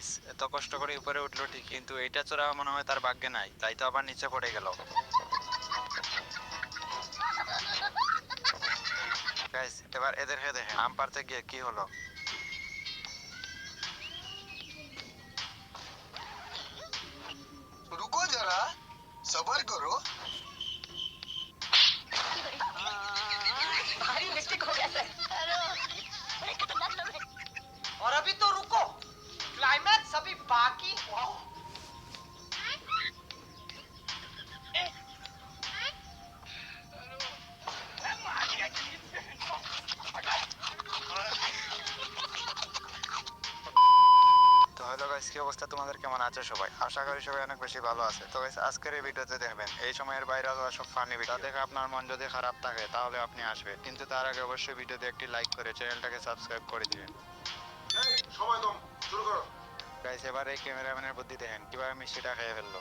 Guys এত কষ্ট করে উপরে উঠলো ঠিক, কিন্তু এইটা চোরা মনে হয় তার ভাগ্যে নাই, তাই তো আবার নিচে পড়ে গেল। গাইস এবার এদেরকে দেখেন আম পাড়তে গিয়ে কি হলো। रुको जरा सबर करो। भारी मिस्टेक हो गया सर। बड़े खतरनाक लोग हैं। और अभी तो रुको, क्लाइमैक्स अभी बाकी। তো হলো গাইস, কি অবস্থা তোমাদের, কেমন আছে সবাই? আশা করি সবাই অনেক বেশি ভালো আছে। তো গাইস আজকের এই ভিডিওতে দেখবেন এই সময়ের ভাইরাল হওয়া সব ফানি ভিডিও দেখে আপনার মন যদি খারাপ থাকে তাহলে আপনি আসবেন, কিন্তু তার আগে অবশ্যই ভিডিওতে একটি লাইক করে চ্যানেলটাকে সাবস্ক্রাইব করে দিবেন। সময় কম, শুরু করো। গাইস এবার এই ক্যামেরাম্যানের বুদ্ধি দেখেন কিভাবে মিষ্টিটা খেয়ে ফেললো।